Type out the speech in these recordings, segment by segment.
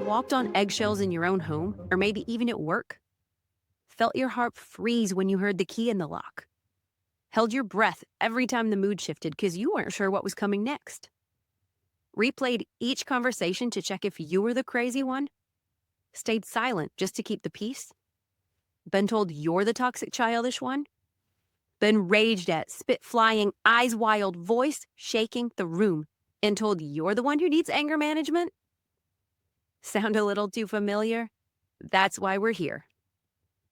walked on eggshells in your own home, or maybe even at work? Felt your heart freeze when you heard the key in the lock? Held your breath every time the mood shifted because you weren't sure what was coming next? Replayed each conversation to check if you were the crazy one? Stayed silent just to keep the peace? Been told you're the toxic childish one? Been raged at, spit flying, eyes wild, voice shaking the room, and told you're the one who needs anger management? Sound a little too familiar? That's why we're here.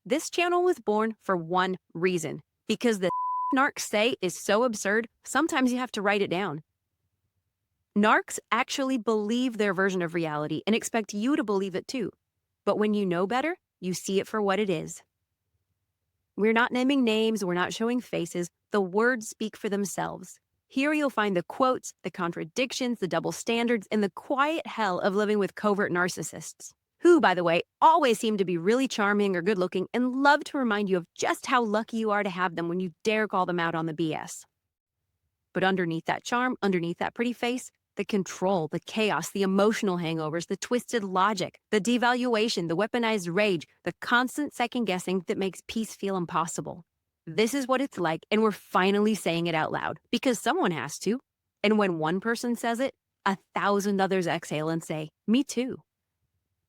This channel was born for one reason, because the Narcs Say is so absurd, sometimes you have to write it down. Narcs actually believe their version of reality and expect you to believe it too. But when you know better, you see it for what it is. We're not naming names, we're not showing faces. The words speak for themselves. Here you'll find the quotes, the contradictions, the double standards, and the quiet hell of living with covert narcissists, who, by the way, always seem to be really charming or good-looking and love to remind you of just how lucky you are to have them when you dare call them out on the BS. But underneath that charm, underneath that pretty face, the control, the chaos, the emotional hangovers, the twisted logic, the devaluation, the weaponized rage, the constant second-guessing that makes peace feel impossible. This is what it's like, and we're finally saying it out loud, because someone has to. And when one person says it, 1,000 others exhale and say, me too.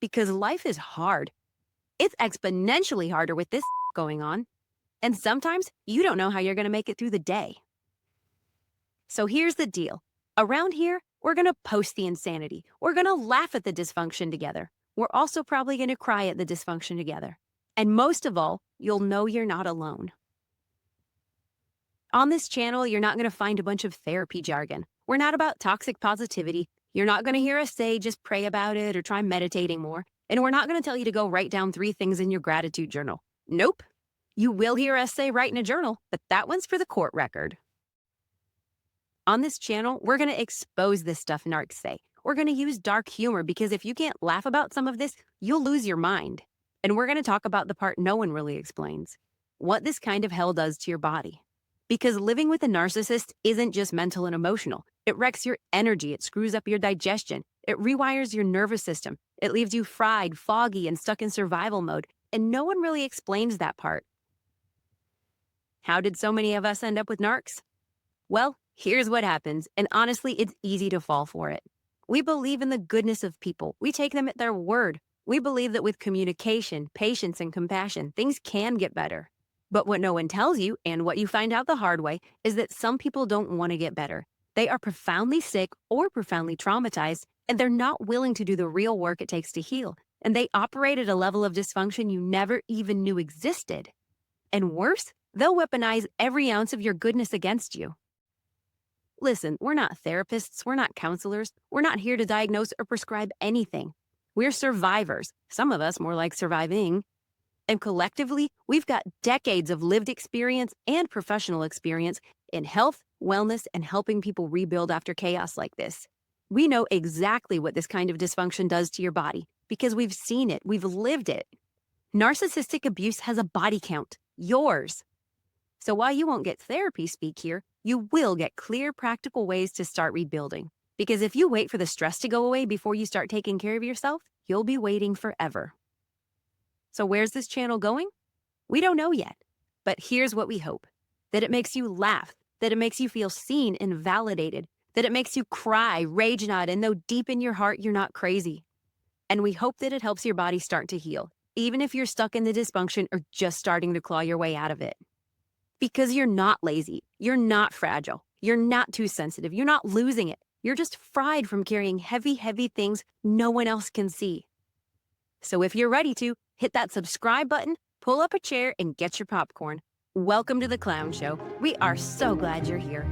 Because life is hard. It's exponentially harder with this going on. And sometimes you don't know how you're going to make it through the day. So here's the deal. Around here, we're going to post the insanity. We're going to laugh at the dysfunction together. We're also probably going to cry at the dysfunction together. And most of all, you'll know you're not alone. On this channel, you're not going to find a bunch of therapy jargon. We're not about toxic positivity. You're not going to hear us say just pray about it or try meditating more. And we're not going to tell you to go write down 3 things in your gratitude journal. Nope. You will hear us say write in a journal, but that one's for the court record. On this channel, we're going to expose this stuff Narcs say. We're going to use dark humor because if you can't laugh about some of this, you'll lose your mind. And we're going to talk about the part no one really explains. What this kind of hell does to your body. Because living with a narcissist isn't just mental and emotional. It wrecks your energy. It screws up your digestion. It rewires your nervous system. It leaves you fried, foggy, and stuck in survival mode. And no one really explains that part. How did so many of us end up with narcs? Well, here's what happens, and honestly, it's easy to fall for it. We believe in the goodness of people. We take them at their word. We believe that with communication, patience, and compassion, things can get better. But what no one tells you, and what you find out the hard way, is that some people don't want to get better. They are profoundly sick or profoundly traumatized, and they're not willing to do the real work it takes to heal. And they operate at a level of dysfunction you never even knew existed. And worse, they'll weaponize every ounce of your goodness against you. Listen, we're not therapists, we're not counselors, we're not here to diagnose or prescribe anything. We're survivors, some of us more like surviving. And collectively, we've got decades of lived experience and professional experience in health, wellness, and helping people rebuild after chaos like this. We know exactly what this kind of dysfunction does to your body because we've seen it, we've lived it. Narcissistic abuse has a body count, yours. So while you won't get therapy speak here, you will get clear, practical ways to start rebuilding. Because if you wait for the stress to go away before you start taking care of yourself, you'll be waiting forever. So where's this channel going? We don't know yet. But here's what we hope. That it makes you laugh, that it makes you feel seen and validated, that it makes you cry, rage nod, and know deep in your heart you're not crazy. And we hope that it helps your body start to heal, even if you're stuck in the dysfunction or just starting to claw your way out of it. Because you're not lazy, you're not fragile, you're not too sensitive, you're not losing it. You're just fried from carrying heavy, heavy things no one else can see. So if you're ready to, hit that subscribe button, pull up a chair, and get your popcorn. Welcome to the Clown Show. We are so glad you're here.